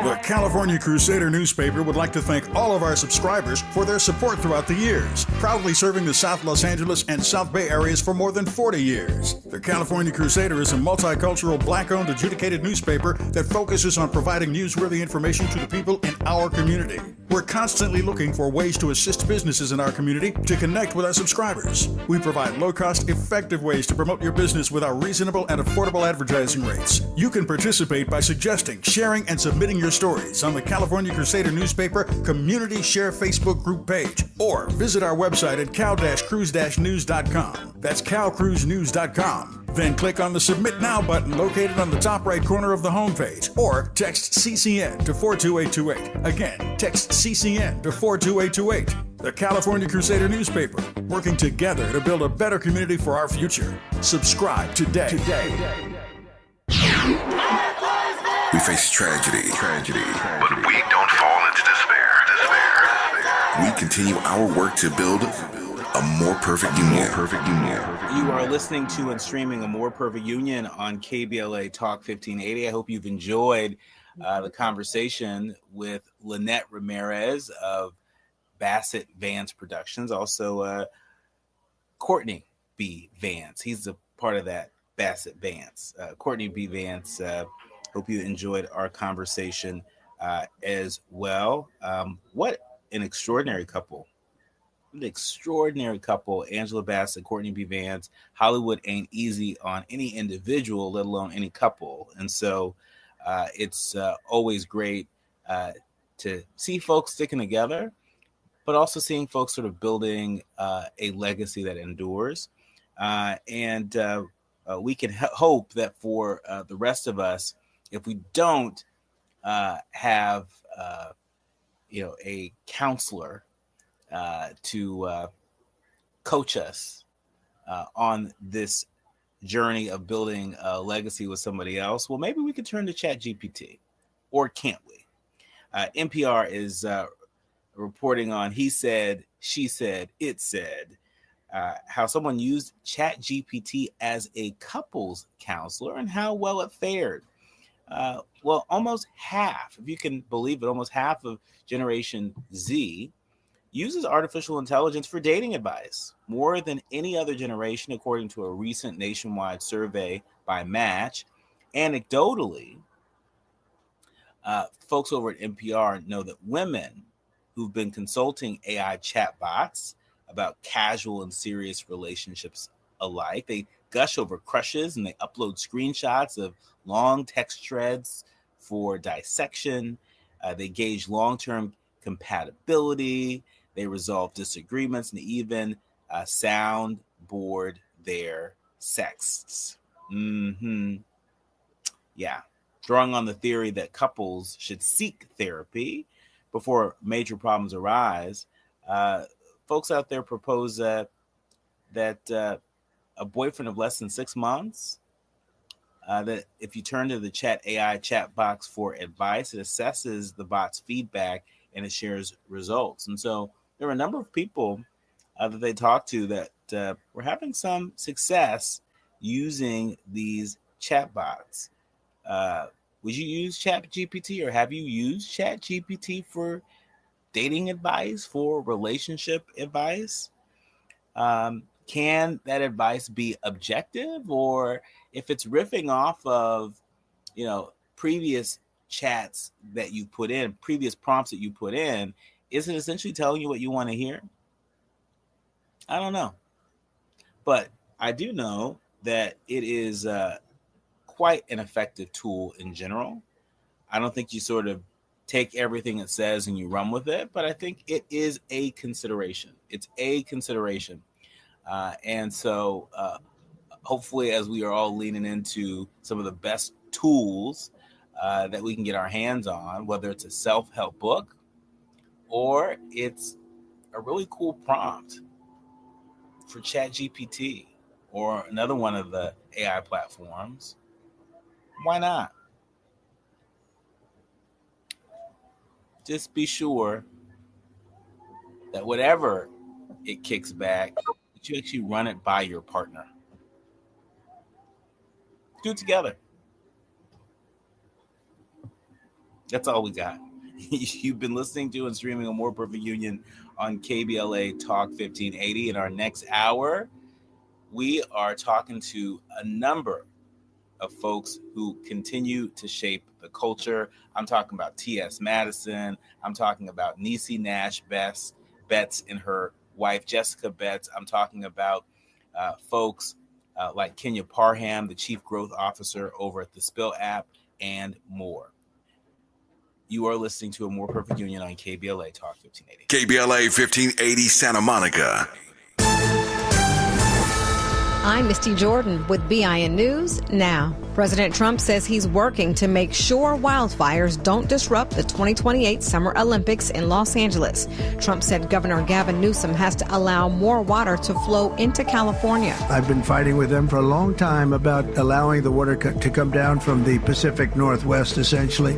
The California Crusader newspaper would like to thank all of our subscribers for their support throughout the years, proudly serving the South Los Angeles and South Bay areas for more than 40 years. The California Crusader is a multicultural, black-owned, adjudicated newspaper that focuses on providing newsworthy information to the people in our community. We're constantly looking for ways to assist businesses in our community to connect with our subscribers. We provide low-cost, effective ways to promote your business with our reasonable and affordable advertising rates. You can participate by suggesting, sharing, and submitting your stories on the California Crusader newspaper Community Share Facebook group page, or visit our website at cal-cruise-news.com. That's calcruisenews.com. Then click on the Submit Now button located on the top right corner of the homepage, or text CCN to 42828. Again, text CCN to 42828. The California Crusader newspaper, working together to build a better community for our future. Subscribe today. We face tragedy, but we don't fall into despair. We continue our work to build a more perfect union. You are listening to and streaming A More Perfect Union on KBLA Talk 1580. I hope you've enjoyed the conversation with Lynnette Ramirez of Bassett Vance Productions, also Courtney B. Vance. He's a part of that Bassett Vance. Courtney B. Vance, hope you enjoyed our conversation as well. What an extraordinary couple. Angela Bassett, Courtney B. Vance. Hollywood ain't easy on any individual, let alone any couple. And so it's always great to see folks sticking together, but also seeing folks sort of building a legacy that endures. And we can hope that for the rest of us, if we don't have a counselor to coach us on this journey of building a legacy with somebody else, well, maybe we could turn to ChatGPT, or can't we? NPR is reporting on He Said, She Said, It Said, how someone used ChatGPT as a couples counselor and how well it fared. Well, almost half, if you can believe it, almost half of Generation Z uses artificial intelligence for dating advice, more than any other generation, according to a recent nationwide survey by Match. Anecdotally, folks over at NPR know that women who've been consulting AI chatbots about casual and serious relationships alike, they gush over crushes and they upload screenshots of long text threads for dissection. They gauge long-term compatibility. They resolve disagreements and even soundboard their sexts. Yeah. Drawing on the theory that couples should seek therapy before major problems arise, folks out there propose that a boyfriend of less than 6 months, that if you turn to the Chat AI chat box for advice, it assesses the bot's feedback and it shares results. And so there are a number of people that they talk to that were having some success using these chatbots. Would you use ChatGPT, or have you used ChatGPT for dating advice, for relationship advice? Can that advice be objective, or if it's riffing off of, previous chats that you put in, previous prompts that you put in, is it essentially telling you what you want to hear? I don't know. But I do know that it is quite an effective tool in general. I don't think you sort of take everything it says and you run with it, but I think it is a consideration. It's a consideration. And so hopefully, as we are all leaning into some of the best tools that we can get our hands on, whether it's a self-help book or it's a really cool prompt for ChatGPT or another one of the AI platforms, why not? Just be sure that whatever it kicks back, that you actually run it by your partner. Do it together. That's all we got. You've been listening to and streaming A More Perfect Union on KBLA Talk 1580. In our next hour, we are talking to a number of folks who continue to shape the culture. I'm talking about T.S. Madison. I'm talking about Niecy Nash Betts and her wife, Jessica Betts. I'm talking about folks like Kenya Parham, the Chief Growth Officer over at the Spill app, and more. You are listening to A More Perfect Union on KBLA Talk 1580. KBLA 1580 Santa Monica. I'm Misty Jordan with BIN News Now. President Trump says he's working to make sure wildfires don't disrupt the 2028 Summer Olympics in Los Angeles. Trump said Governor Gavin Newsom has to allow more water to flow into California. I've been fighting with them for a long time about allowing the water to come down from the Pacific Northwest, essentially.